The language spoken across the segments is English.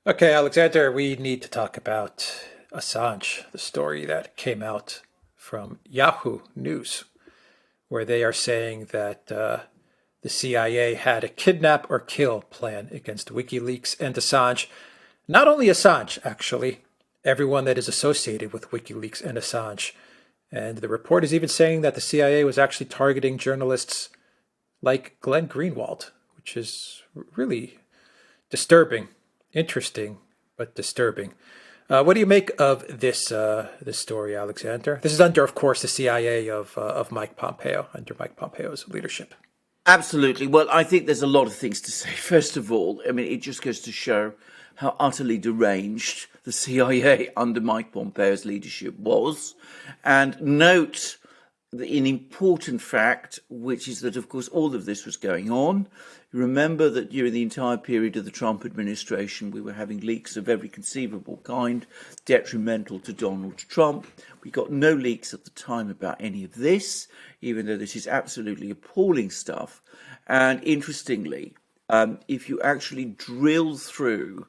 Okay, Alexander, we need to talk about Assange, the story that came out from Yahoo News, where they are saying that the CIA had a kidnap or kill plan against WikiLeaks and Assange. Not only Assange, actually, everyone that is associated with WikiLeaks and Assange. And the report is even saying that the CIA was actually targeting journalists like Glenn Greenwald, which is really disturbing, interesting, but disturbing. What do you make of this story, Alexander? This is under, of course, the CIA of Mike Pompeo, under Mike Pompeo's leadership. Absolutely. Well, I think there's a lot of things to say. First of all, I mean, it just goes to show how utterly deranged the CIA under Mike Pompeo's leadership was. And note an important fact, which is that, of course, all of this was going on. Remember that during the entire period of the Trump administration, we were having leaks of every conceivable kind, detrimental to Donald Trump. We got no leaks at the time about any of this, even though this is absolutely appalling stuff. And interestingly, if you actually drill through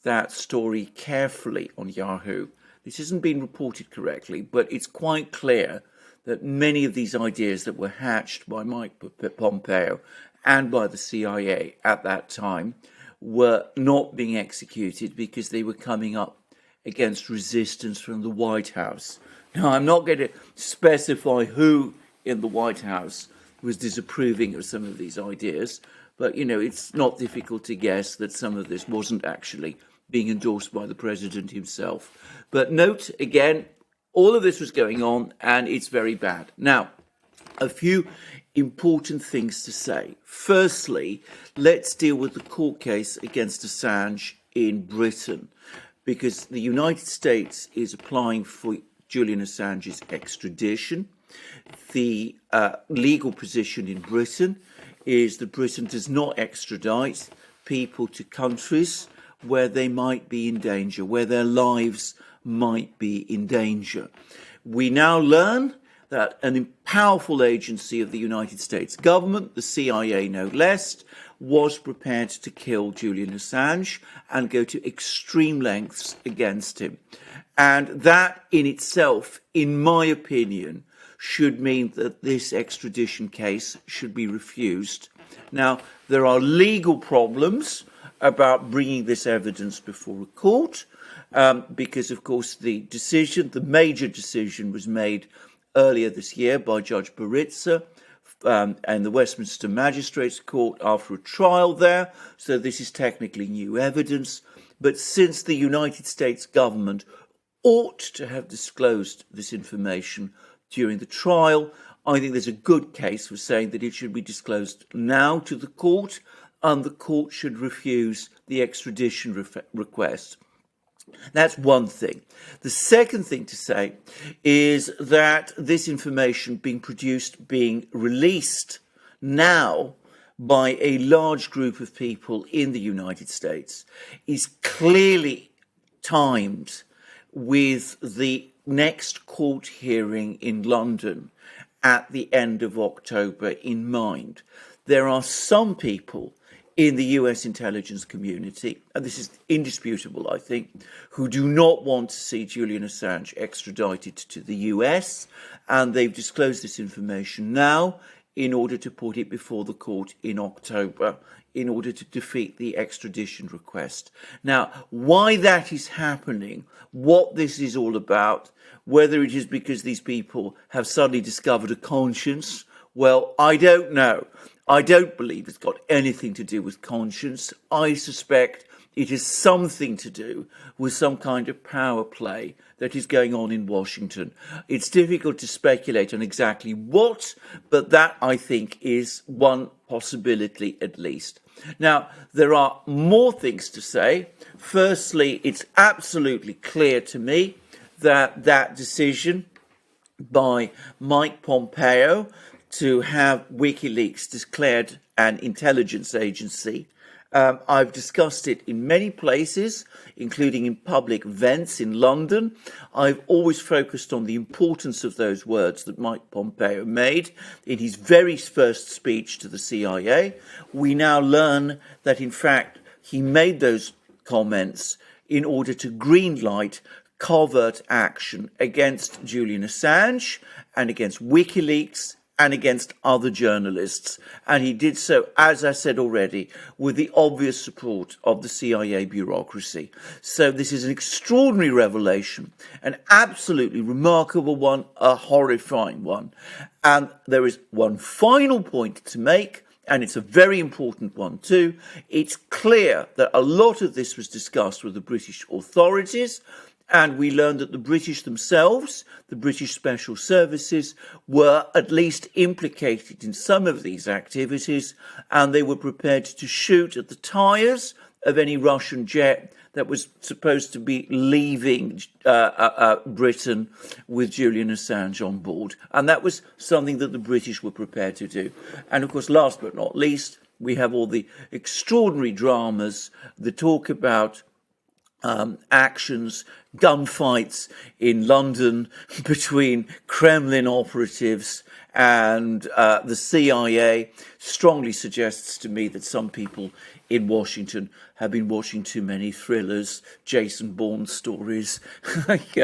that story carefully on Yahoo, this hasn't been reported correctly, but it's quite clear that many of these ideas that were hatched by Mike Pompeo and by the CIA at that time were not being executed because they were coming up against resistance from the White House. Now, I'm not going to specify who in the White House was disapproving of some of these ideas, but, it's not difficult to guess that some of this wasn't actually being endorsed by the president himself. But note, again, all of this was going on, and it's very bad. Now, a few important things to say. Firstly, let's deal with the court case against Assange in Britain, because the United States is applying for Julian Assange's extradition. The legal position in Britain is that Britain does not extradite people to countries where they might be in danger, where their lives might be in danger. We now learn that a powerful agency of the United States government, the CIA no less, was prepared to kill Julian Assange and go to extreme lengths against him. And that in itself, in my opinion, should mean that this extradition case should be refused. Now, there are legal problems about bringing this evidence before a court, because, of course, the major decision was made earlier this year by Judge Baritza and the Westminster Magistrates Court after a trial there. So this is technically new evidence. But since the United States government ought to have disclosed this information during the trial, I think there's a good case for saying that it should be disclosed now to the court, and the court should refuse the extradition request. That's one thing. The second thing to say is that this information being released now by a large group of people in the United States is clearly timed with the next court hearing in London at the end of October in mind. There are some people in the US intelligence community, and this is indisputable, I think, who do not want to see Julian Assange extradited to the US, and they've disclosed this information now in order to put it before the court in October, in order to defeat the extradition request. Now, why that is happening, what this is all about, whether it is because these people have suddenly discovered a conscience, well, I don't know. I don't believe it's got anything to do with conscience. I suspect it has something to do with some kind of power play that is going on in Washington. It's difficult to speculate on exactly what, but that, I think, is one possibility at least. Now, there are more things to say. Firstly, it's absolutely clear to me that that decision by Mike Pompeo to have WikiLeaks declared an intelligence agency. I've discussed it in many places, including in public events in London. I've always focused on the importance of those words that Mike Pompeo made in his very first speech to the CIA. We now learn that, in fact, he made those comments in order to greenlight covert action against Julian Assange and against Wikileaks and against other journalists. And he did so, as I said already, with the obvious support of the CIA bureaucracy. So this is an extraordinary revelation, an absolutely remarkable one, a horrifying one. And there is one final point to make, and it's a very important one too. It's clear that a lot of this was discussed with the British authorities, and we learned that the British themselves, the British Special Services, were at least implicated in some of these activities, and they were prepared to shoot at the tyres of any Russian jet that was supposed to be leaving Britain with Julian Assange on board. And that was something that the British were prepared to do. And of course, last but not least, we have all the extraordinary dramas, the talk about actions, gunfights in London between Kremlin operatives and the CIA strongly suggests to me that some people in Washington have been watching too many thrillers, Jason Bourne stories, like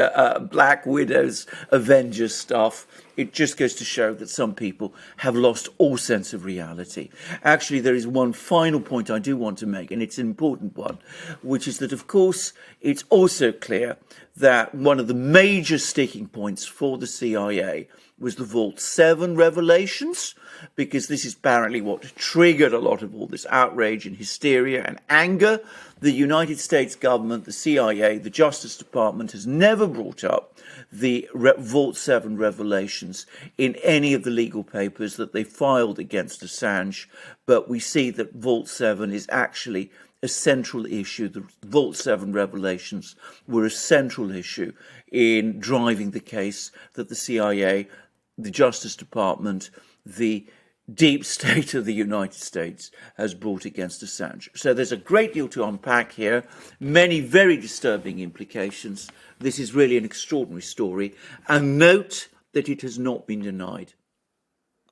Black Widows, Avengers stuff. It just goes to show that some people have lost all sense of reality. Actually, there is one final point I do want to make, and it's an important one, which is that, of course, it's also clear that one of the major sticking points for the CIA was the Vault 7 revelations, because this is apparently what triggered a lot of all this outrage and hysteria and anger. The United States government, the CIA, the Justice Department has never brought up the Vault 7 revelations in any of the legal papers that they filed against Assange, but we see that Vault 7 is actually a central issue. The Vault 7 revelations were a central issue in driving the case that the CIA, the Justice Department, the deep state of the United States has brought against Assange. So there's a great deal to unpack here, many very disturbing implications. This is really an extraordinary story, and note that it has not been denied.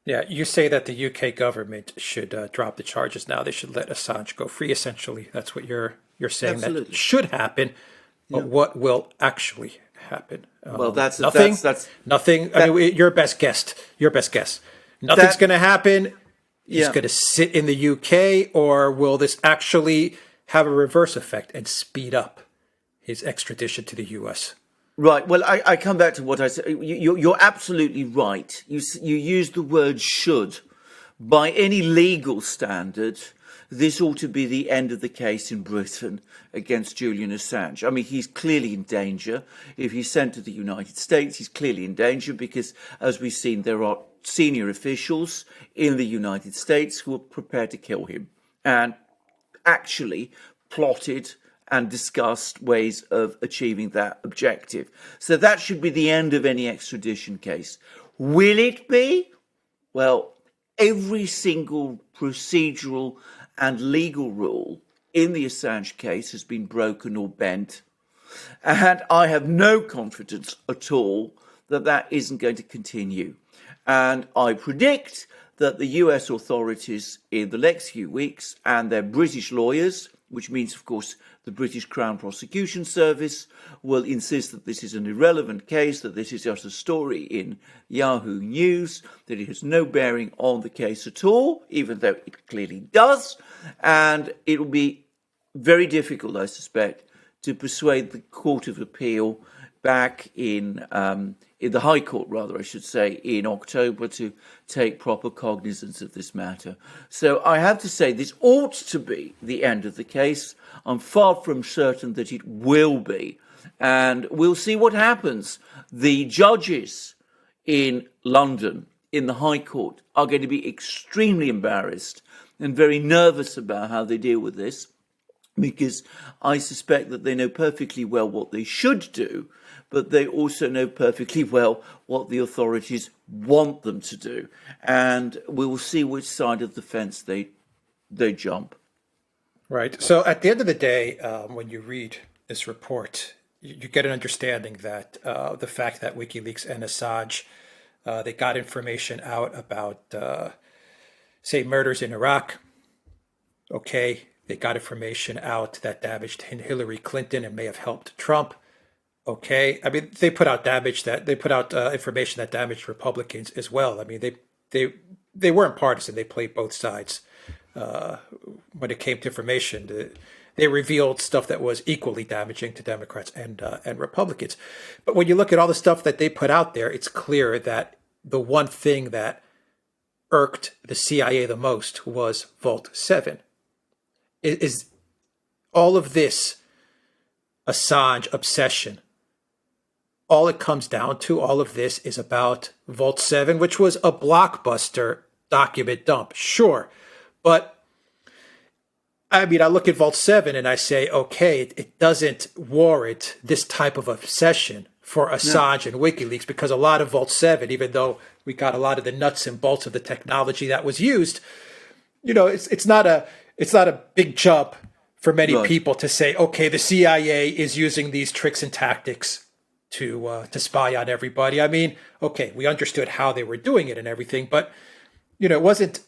Yeah, you say that the UK government should drop the charges now. They should let Assange go free, essentially. That's what you're saying. Absolutely. That should happen. But what will actually happen? Well, that's nothing. That's nothing. I mean, your best guess. Your best guess. Nothing's going to happen. He's going to sit in the UK, or will this actually have a reverse effect and speed up his extradition to the US? Right. Well, I come back to what I said. You're absolutely right. You used the word should. By any legal standard, this ought to be the end of the case in Britain against Julian Assange. I mean, he's clearly in danger. If he's sent to the United States, he's clearly in danger because, as we've seen, there are senior officials in the United States who are prepared to kill him and actually plotted and discussed ways of achieving that objective. So that should be the end of any extradition case. Will it be? Well, every single procedural and legal rule in the Assange case has been broken or bent. And I have no confidence at all that that isn't going to continue. And I predict that the US authorities in the next few weeks and their British lawyers, which means, of course, the British Crown Prosecution Service, will insist that this is an irrelevant case, that this is just a story in Yahoo News, that it has no bearing on the case at all, even though it clearly does. And it will be very difficult, I suspect, to persuade the Court of Appeal back in the High Court, rather, I should say, in October to take proper cognizance of this matter. So I have to say this ought to be the end of the case. I'm far from certain that it will be. And we'll see what happens. The judges in London, in the High Court, are going to be extremely embarrassed and very nervous about how they deal with this, because I suspect that they know perfectly well what they should do, but they also know perfectly well what the authorities want them to do. And we will see which side of the fence they jump. Right. So at the end of the day, when you read this report, you get an understanding that the fact that WikiLeaks and Assange, they got information out about, say, murders in Iraq. Okay, They got information out that damaged Hillary Clinton and may have helped Trump. Okay, I mean they put out information that damaged Republicans as well. I mean they weren't partisan. They played both sides. When it came to information, they revealed stuff that was equally damaging to Democrats and Republicans. But when you look at all the stuff that they put out there, it's clear that the one thing that irked the CIA the most was Vault 7. Is all of this Assange obsession, all it comes down to, all of this is about Vault 7, which was a blockbuster document dump, sure. But I mean, I look at Vault 7 and I say, okay, it doesn't warrant this type of obsession for Assange and WikiLeaks, because a lot of Vault 7, even though we got a lot of the nuts and bolts of the technology that was used, you know, it's not a big jump for many people to say, okay, the CIA is using these tricks and tactics to spy on everybody. I mean, okay, we understood how they were doing it and everything, but you know, it wasn't,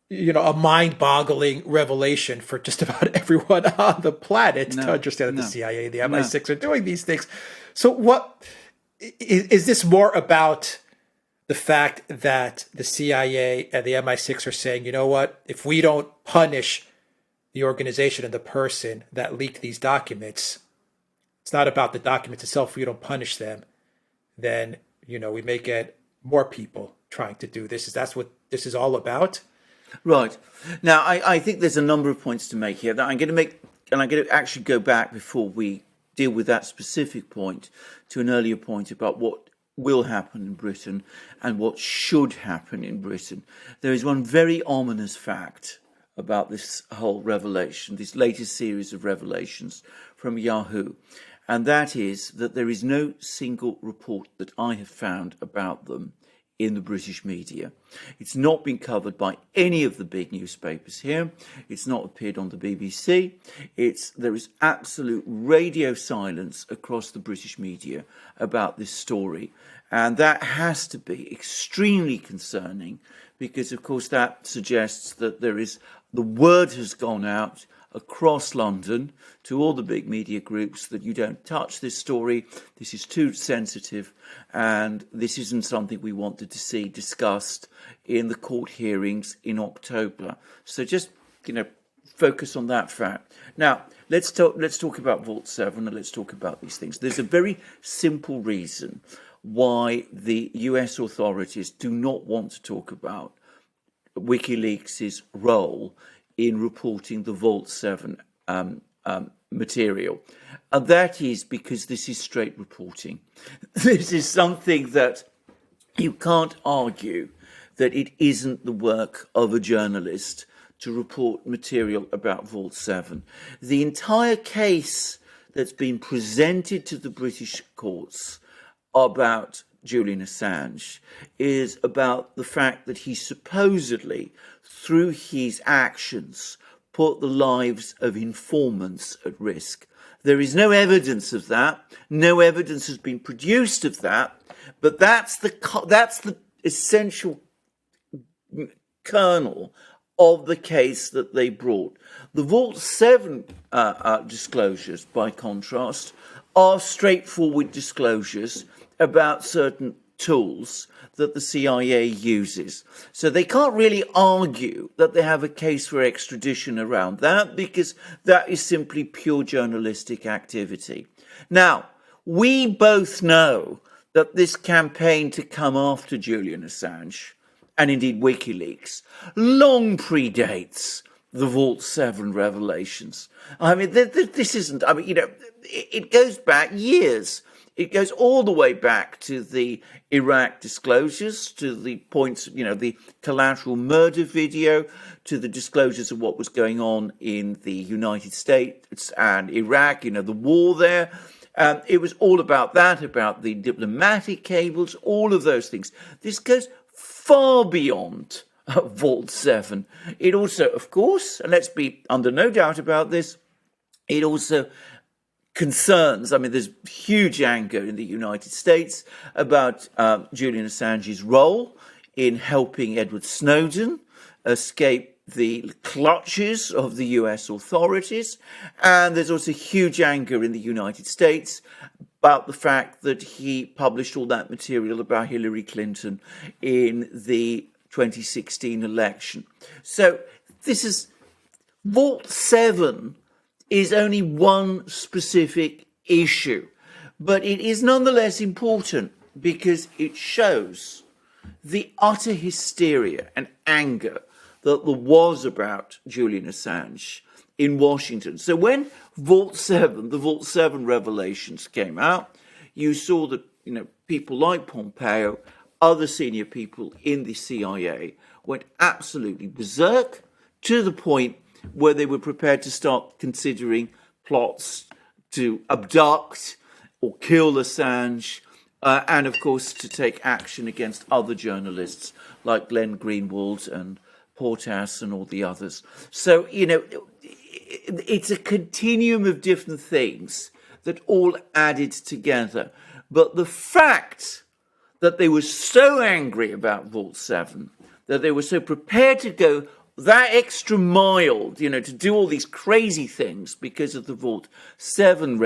you know, a mind-boggling revelation for just about everyone on the planet to understand that the CIA and the MI6 are doing these things. So what is this more about the fact that the CIA and the MI6 are saying, you know what, if we don't punish the organization and the person that leaked these documents, it's not about the documents itself. If we don't punish them, then, you know, we may get more people trying to do this. That's what this is all about? Right. Now, I think there's a number of points to make here that I'm going to make, and I'm going to actually go back before we deal with that specific point to an earlier point about what will happen in Britain and what should happen in Britain. There is one very ominous fact about this whole revelation, this latest series of revelations from Yahoo, and that is that there is no single report that I have found about them in the British media. It's not been covered by any of the big newspapers here. It's not appeared on the BBC. There is absolute radio silence across the British media about this story. And that has to be extremely concerning because, of course, that suggests that the word has gone out across London to all the big media groups that you don't touch this story, this is too sensitive, and this isn't something we wanted to see discussed in the court hearings in October. So just, you know, focus on that fact. Now, let's talk about Vault 7 and let's talk about these things. There's a very simple reason why the US authorities do not want to talk about WikiLeaks' role in reporting the Vault 7 material. And that is because this is straight reporting. This is something that you can't argue that it isn't the work of a journalist to report material about Vault 7. The entire case that's been presented to the British courts about Julian Assange is about the fact that he supposedly, through his actions, put the lives of informants at risk. There is no evidence of that. No evidence has been produced of that. But that's the essential kernel of the case that they brought. The Vault 7 disclosures, by contrast, are straightforward disclosures about certain tools that the CIA uses. So they can't really argue that they have a case for extradition around that because that is simply pure journalistic activity. Now, we both know that this campaign to come after Julian Assange, and indeed WikiLeaks, long predates the Vault 7 revelations. I mean, this isn't, I mean, you know, it goes back years. It goes all the way back to the Iraq disclosures, to the points, you know, the collateral murder video, to the disclosures of what was going on in the United States and Iraq, you know, the war there. It was all about that, about the diplomatic cables, all of those things. This goes far beyond Vault 7. It also, of course, and let's be under no doubt about this, it also concerns, I mean, there's huge anger in the United States about Julian Assange's role in helping Edward Snowden escape the clutches of the US authorities. And there's also huge anger in the United States about the fact that he published all that material about Hillary Clinton in the 2016 election. So this is Vault 7 is only one specific issue, but it is nonetheless important because it shows the utter hysteria and anger that there was about Julian Assange in Washington. So when the Vault 7 revelations came out, you saw that, people like Pompeo, other senior people in the CIA went absolutely berserk to the point where they were prepared to start considering plots to abduct or kill Assange, and of course to take action against other journalists like Glenn Greenwald and Portas and all the others. So, it's a continuum of different things that all added together. But the fact that they were so angry about Vault 7, that they were so prepared to go that extra mile, to do all these crazy things because of the Vault 7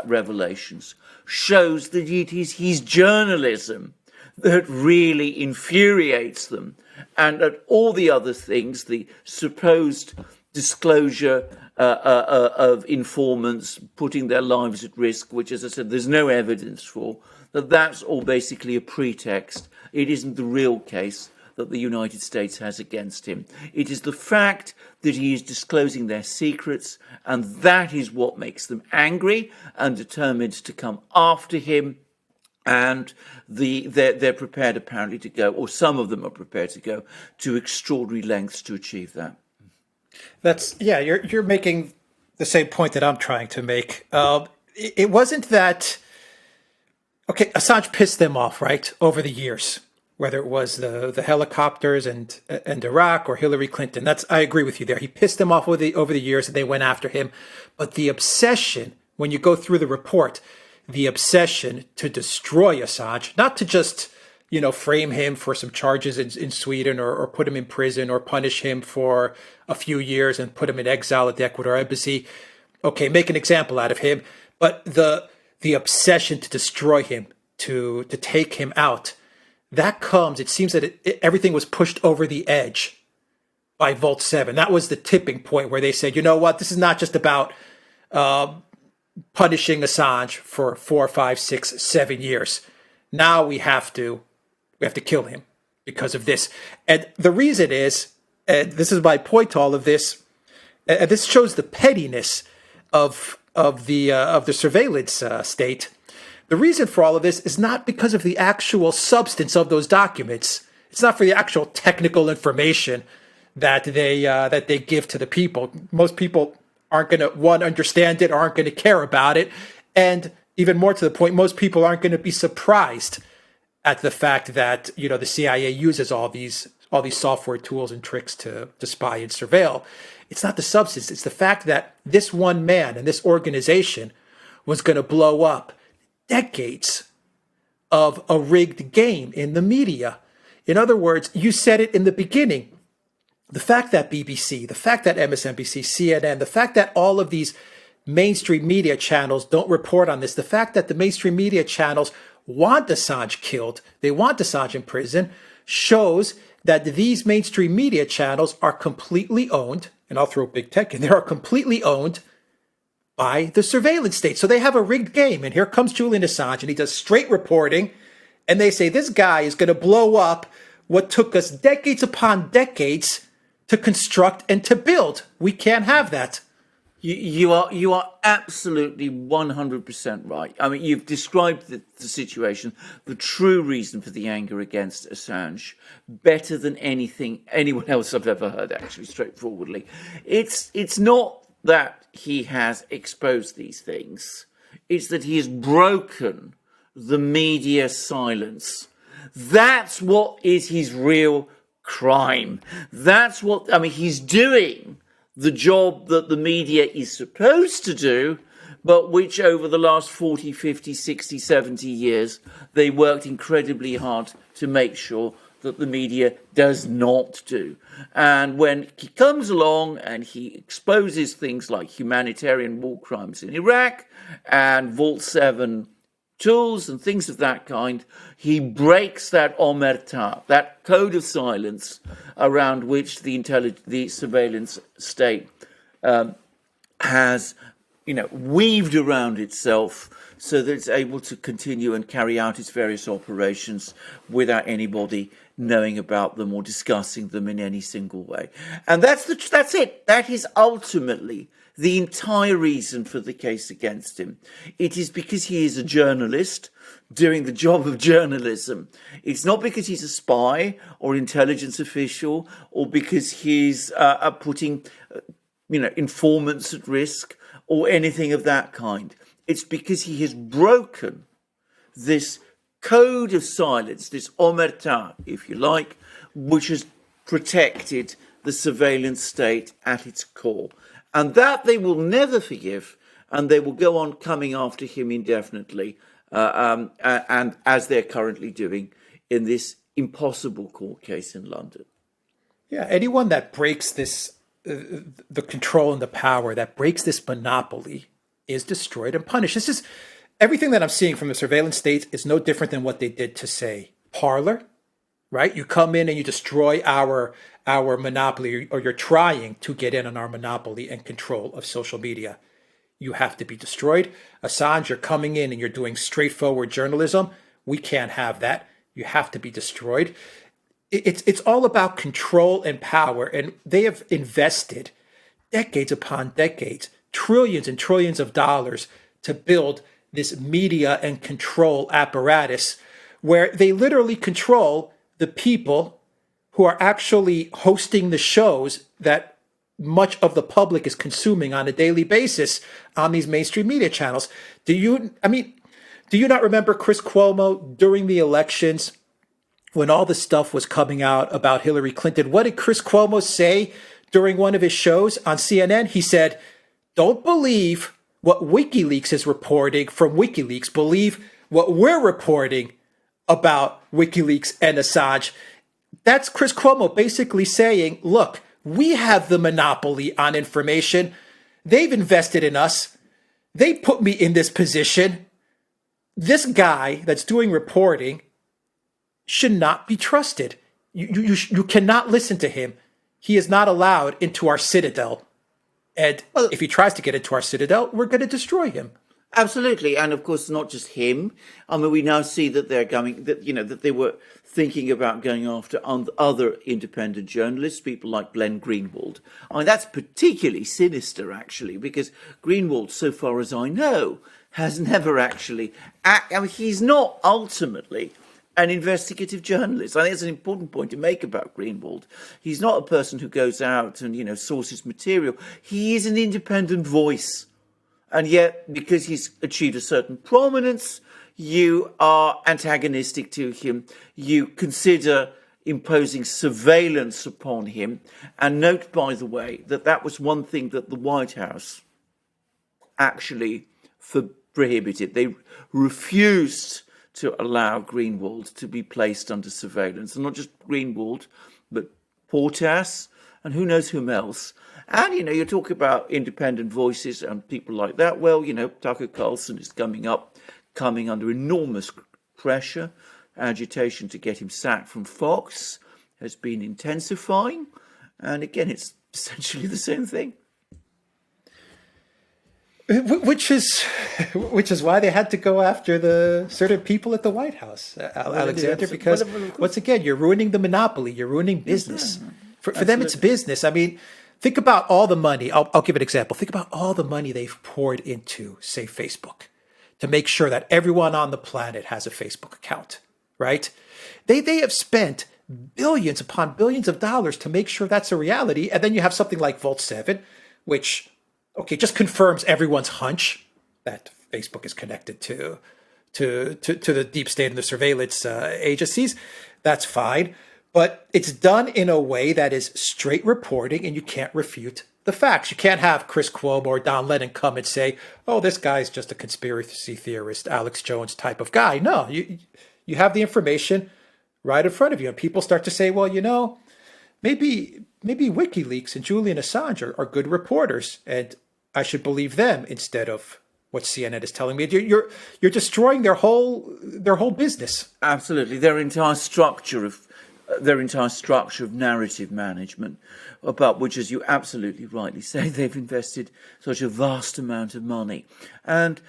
revelations, shows that it is his journalism that really infuriates them, and that all the other things, the supposed disclosure of informants putting their lives at risk, which, as I said, there's no evidence for, that's all basically a pretext. It isn't the real case that the United States has against him. It is the fact that he is disclosing their secrets, and that is what makes them angry and determined to come after him. And they're prepared apparently to go, or some of them are prepared to go, to extraordinary lengths to achieve that. You're making the same point that I'm trying to make. It wasn't that, Assange pissed them off, right, over the years, whether it was the helicopters and Iraq or Hillary Clinton. I agree with you there. He pissed them off over the years, and they went after him. But the obsession, when you go through the report, the obsession to destroy Assange, not to just, frame him for some charges in Sweden or put him in prison or punish him for a few years and put him in exile at the Ecuador embassy. Okay, make an example out of him. But the obsession to destroy him, to take him out, that comes, it seems that everything was pushed over the edge by Vault 7. That was the tipping point where they said, you know what, this is not just about punishing Assange for 4, 5, 6, 7 years. Now we have to kill him because of this. And the reason is, and this is my point to all of this, and this shows the pettiness of the surveillance state. The reason for all of this is not because of the actual substance of those documents. It's not for the actual technical information that they give to the people. Most people aren't going to, understand it, or aren't going to care about it. And even more to the point, most people aren't going to be surprised at the fact that, the CIA uses all these software tools and tricks to spy and surveil. It's not the substance. It's the fact that this one man and this organization was going to blow up decades of a rigged game in the media. In other words, you said it in the beginning. The fact that BBC, the fact that MSNBC, CNN, the fact that all of these mainstream media channels don't report on this, the fact that the mainstream media channels want Assange killed, they want Assange in prison, shows that these mainstream media channels are completely owned, and I'll throw big tech in, they are completely owned by the surveillance state. So they have a rigged game, and here comes Julian Assange, and he does straight reporting, and they say this guy is going to blow up what took us decades upon decades to construct and to build. We can't have that. You are absolutely 100% right. I mean, you've described the situation, the true reason for the anger against Assange, better than anyone else I've ever heard, actually, straightforwardly. It's not that he has exposed these things. It's that he has broken the media silence. That's what is his real crime. That's what, he's doing the job that the media is supposed to do, but which over the last 40, 50, 60, 70 years, they worked incredibly hard to make sure that the media does not do. And when he comes along and he exposes things like humanitarian war crimes in Iraq and Vault 7 tools and things of that kind, he breaks that omerta, that code of silence around which the surveillance state has, weaved around itself so that it's able to continue and carry out its various operations without anybody knowing about them or discussing them in any single way. And that's it. That is ultimately the entire reason for the case against him. It is because he is a journalist doing the job of journalism. It's not because he's a spy or intelligence official or because he's putting, informants at risk or anything of that kind. It's because he has broken this code of silence, this omerta, if you like, which has protected the surveillance state at its core. And that they will never forgive, and they will go on coming after him indefinitely, and as they're currently doing in this impossible court case in London. Yeah, anyone that breaks this, the control and the power, that breaks this monopoly is destroyed and punished. This is everything that I'm seeing from the surveillance state is no different than what they did to, say, Parler, right? You come in and you destroy our monopoly, or you're trying to get in on our monopoly and control of social media. You have to be destroyed. Assange, you're coming in and you're doing straightforward journalism. We can't have that. You have to be destroyed. It's all about control and power, and they have invested decades upon decades, trillions and trillions of dollars to build this media and control apparatus where they literally control the people who are actually hosting the shows that much of the public is consuming on a daily basis on these mainstream media channels. Do you not remember Chris Cuomo during the elections when all the stuff was coming out about Hillary Clinton? What did Chris Cuomo say during one of his shows on CNN? He said, "Don't believe what WikiLeaks is reporting from WikiLeaks. Believe what we're reporting about WikiLeaks and Assange." That's Chris Cuomo basically saying, look, we have the monopoly on information. They've invested in us. They put me in this position. This guy that's doing reporting should not be trusted. You cannot listen to him. He is not allowed into our citadel. And if he tries to get into our citadel, we're going to destroy him. Absolutely, and of course, not just him. I mean, we now see that they're going, that they were thinking about going after other independent journalists, people like Glenn Greenwald. I mean, that's particularly sinister, actually, because Greenwald, so far as I know, has never actually. He's not ultimately an investigative journalist. I think that's an important point to make about Greenwald. He's not a person who goes out and sources material. He is an independent voice. And yet, because he's achieved a certain prominence, you are antagonistic to him. You consider imposing surveillance upon him. And note, by the way, that was one thing that the White House actually prohibited. They refused to allow Greenwald to be placed under surveillance. And not just Greenwald, but Portas and who knows whom else. And, you talk about independent voices and people like that. Well, Tucker Carlson is coming under enormous pressure. Agitation to get him sacked from Fox has been intensifying. And again, it's essentially the same thing. Which is why they had to go after the certain people at the White House, Alexander, because once again, you're ruining the monopoly. You're ruining business. For them, it's business. I mean, think about all the money. I'll give an example. Think about all the money they've poured into, say, Facebook, to make sure that everyone on the planet has a Facebook account, right? They have spent billions upon billions of dollars to make sure that's a reality. And then you have something like Vault 7, which, just confirms everyone's hunch that Facebook is connected to the deep state and the surveillance agencies. That's fine. But it's done in a way that is straight reporting, and you can't refute the facts. You can't have Chris Cuomo or Don Lemon come and say, "Oh, this guy's just a conspiracy theorist, Alex Jones type of guy." No, you have the information. right in front of you. And people start to say, well, maybe WikiLeaks and Julian Assange are good reporters, and I should believe them instead of what CNN is telling me. You're destroying their whole business. Absolutely, their entire structure of narrative management, about which, as you absolutely rightly say, they've invested such a vast amount of money. And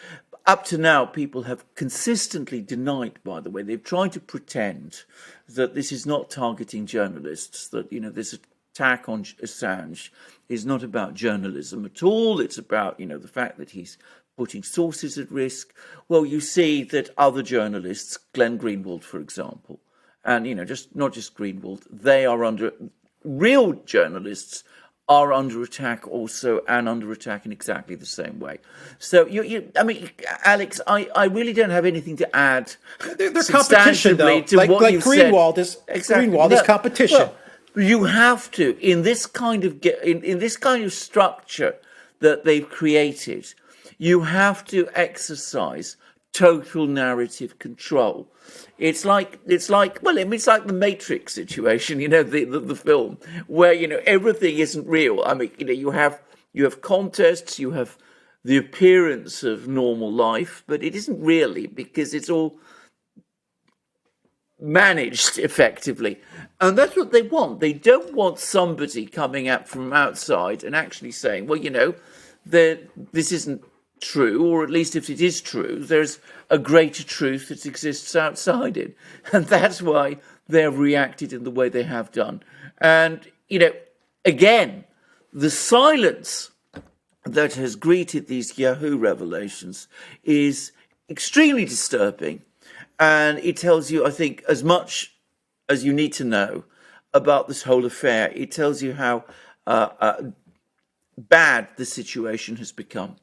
up to now, people have consistently denied, by the way, they've tried to pretend that this is not targeting journalists, that, this attack on Assange is not about journalism at all. It's about, the fact that he's putting sources at risk. Well, you see that other journalists, Glenn Greenwald, for example, and, not just Greenwald, real journalists are under attack also, and under attack in exactly the same way. So, Alex, I really don't have anything to add. They're competition, though. To what like you've Greenwald said. is exactly. Greenwald is competition. Well, you have to, in this kind of structure that they've created, you have to exercise total narrative control. It's like the Matrix situation, the film, where, everything isn't real. I mean, you have contests, you have the appearance of normal life, but it isn't really, because it's all managed effectively. And that's what they want. They don't want somebody coming out from outside and actually saying, well, this isn't true, or at least if it is true, there's a greater truth that exists outside it. And that's why they've reacted in the way they have done. And, again, the silence that has greeted these Yahoo revelations is extremely disturbing. And it tells you, I think, as much as you need to know about this whole affair. It tells you how bad the situation has become.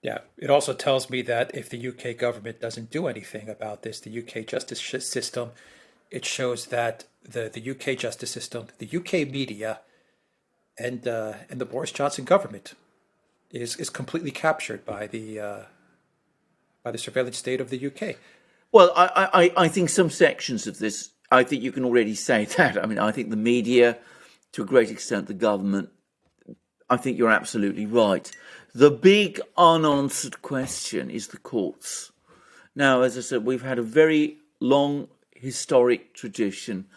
Yeah, it also tells me that if the UK government doesn't do anything about this, the UK justice system, it shows that the UK justice system, the UK media, and the Boris Johnson government is completely captured by the surveillance state of the UK. Well, I think some sections of this, I think you can already say that. I mean, I think the media, to a great extent, the government, I think you're absolutely right. The big unanswered question is the courts. Now, as I said, we've had a very long historic tradition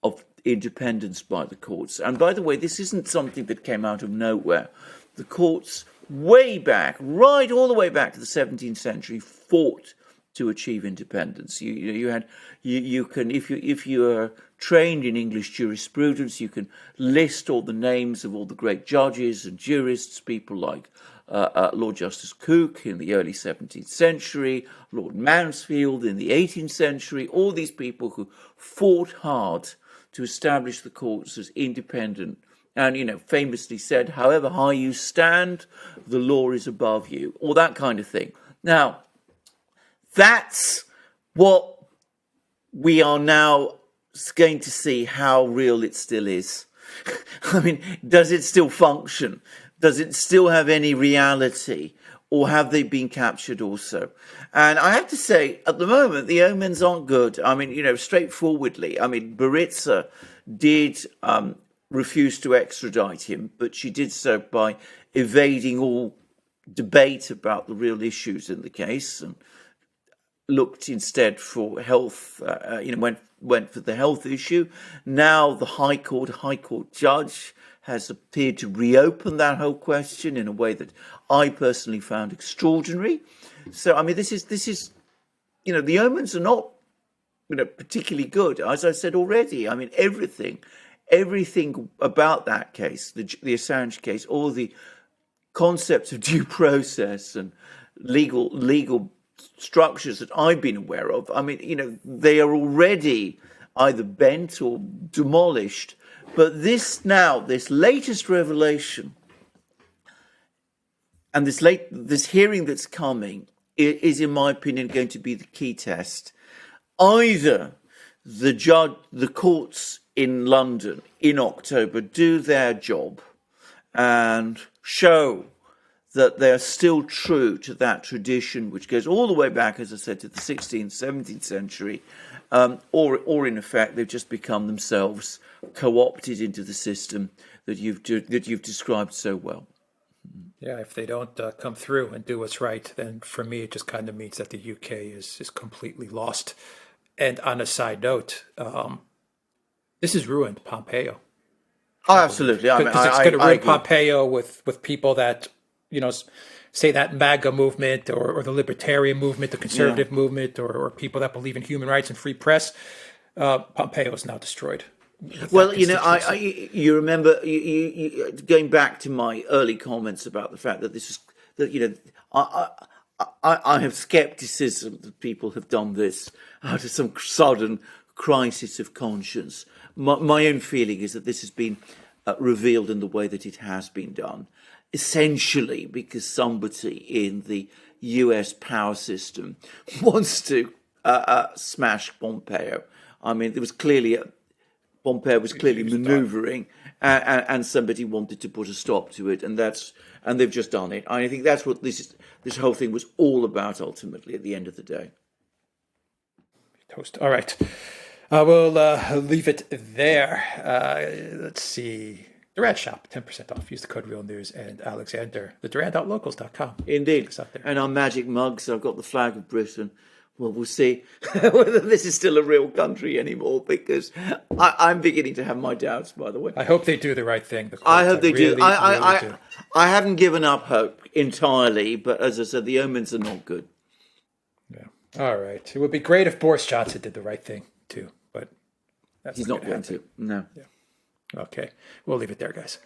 of independence by the courts. And by the way, this isn't something that came out of nowhere. The courts, way back, right all the way back to the 17th century, fought to achieve independence. You can, if you are trained in English jurisprudence, you can list all the names of all the great judges and jurists, people like Lord Justice Cooke in the early 17th century, Lord Mansfield in the 18th century, all these people who fought hard to establish the courts as independent and, famously said, however high you stand, the law is above you, all that kind of thing. Now, that's what we are now going to see how real it still is. I mean, does it still function? Does it still have any reality? Or have they been captured also? And I have to say, at the moment, the omens aren't good. I mean, straightforwardly. I mean, Baritza did refuse to extradite him, but she did so by evading all debate about the real issues in the case and looked instead for health, went for the health issue. Now the High Court judge has appeared to reopen that whole question in a way that I personally found extraordinary. So, I mean, this is, the omens are not, particularly good. As I said already, I mean, everything about that case, the Assange case, all the concepts of due process and legal structures that I've been aware of, I mean, they are already either bent or demolished. But this latest revelation and this hearing that's coming is, in my opinion, going to be the key test. Either the courts in London in October do their job and show that they're still true to that tradition, which goes all the way back, as I said, to the 16th, 17th century, or in effect, they've just become themselves co-opted into the system that you've described so well. Yeah, if they don't come through and do what's right, then for me it just kind of means that the UK is completely lost. And on a side note, this has ruined Pompeo. Oh, absolutely. Because it's going to ruin Pompeo with people that, say that MAGA movement or the libertarian movement, the conservative movement, or people that believe in human rights and free press. Pompeo is now destroyed. Well, you remember you going back to my early comments about the fact that I have skepticism that people have done this out of some sudden crisis of conscience. My own feeling is that this has been revealed in the way that it has been done, essentially because somebody in the US power system wants to smash Pompeo. I mean, Pompeo was clearly manoeuvring, and somebody wanted to put a stop to it, and they've just done it. I think that's what this whole thing was all about. Ultimately, at the end of the day, toast. All right, we'll leave it there. Let's see. Duran shop, 10% off. Use the code RealNews and Alexander. The Duran.locals.com. Indeed, and our magic mugs. I've got the flag of Britain. Well, we'll see whether this is still a real country anymore, because I'm beginning to have my doubts, by the way. I hope they do the right thing. I hope they do. Really do. I haven't given up hope entirely, but as I said, the omens are not good. Yeah. All right. It would be great if Boris Johnson did the right thing, too, but he's not going to. No. Yeah. Okay. We'll leave it there, guys.